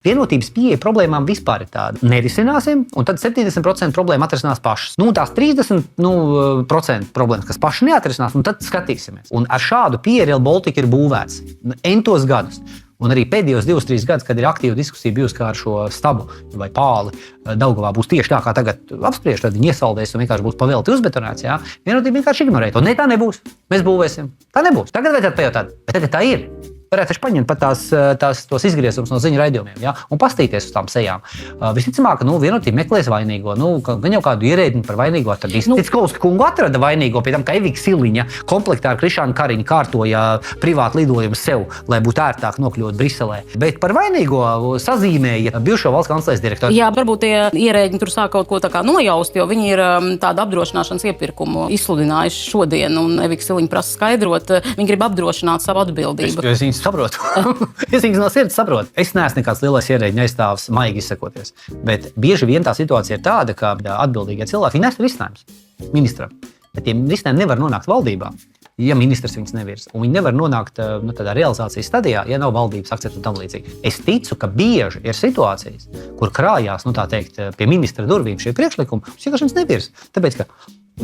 Vienotības pieeja problēmām vispār ir tāda. Nerisināsim, un tad 70% problēma atrisinās pašas. Tās 30% problēmas, kas paši neatrisinās, tad skatīsimies. Un ar šādu pieeju Rail Baltica ir būvēts entos gadus. Un arī pēdējos 2-3 gadus, kad ir aktīva diskusija bijusi kā ar šo stabu vai pāli, Daugavā būs tieši tā, kā tagad apspriež, tad viņi iesaldēs un vienkārši būs pavēlti uzbetonēts. Vienotība vienkārši ignorēt. Un ne, tā nebūs. Mēs būvēsim. Tā nebūs. Tagad vajadzētu pajautāt, bet tagad tā ir. Varētu taču paņemt pat tos izgriezumus no ziņu raidījumiem, un pastīties uz tām sejām. Visticamāk, vienotība meklēs vainīgo. Gan jau kādu ierēdni par vainīgo, tad Citskovska kungu atrada vainīgo, pie tam, ka Evika Siliņa komplektā ar Krišānu Kariņu kārtoja privātu lidojumu sev, lai būtu ērtāk nokļūt Briselē. Bet par vainīgo sazīmēja bijušo valsts kanclers direktoru. Jā, varbūt tie ierēdņi tur sāk kaut ko tā kā nojaust, jo viņi ir tādu apdrošināšanas iepirkumu izsludinājuši šodien, un Evika Siliņa prasa skaidrot, viņi grib apdrošināt savu atbildību. Es saprotu. Es viņas no sirds saprotu. Es neesmu nekāds lielais ierēģiņu aizstāvs, maigi izsakoties. Bet bieži vien tā situācija ir tāda, ka atbildīgie cilvēki viņi nes risinājums ministram. Bet tie risinājumi nevar nonākt valdībā, ja ministrs viņus nevirs. Un viņi nevar nonākt tādā realizācijas stadijā, ja nav valdības akcepta un tam līdzīgi. Es ticu, ka bieži ir situācijas, kur krājās, pie ministra durvīm šie priekšlikumi, un vienkārši viņus nevirs. Tāpēc, ka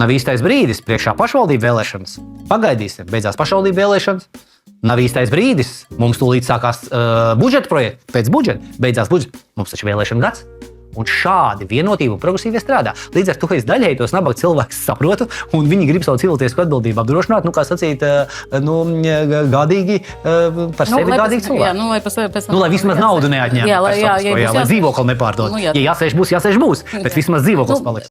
nav īstais brīdis, priekšā pašvaldību vēlēšanas. Pagaidīsim, beidzās pašvaldību vēlēšanas. Nav īstais brīdis. Mums tūlīt sākās budžeta projekts, pēc budžeta, beidzās budžets. Mums taču vēlēšana gads. Un šādi vienotība un progresīvi strādā. Līdz ar to es daļēji tos nabaga cilvēkus saprotu, un viņi grib savu cilvēcisko atbildību apdrošināt, kā sacīt, gādīgi par sevi gādīgi cilvēki. Lai vismaz naudu neatņem. Jā, lai dzīvokli nepārdod. Ja jāsēž būs, bet vismaz dzīvoklis paliks.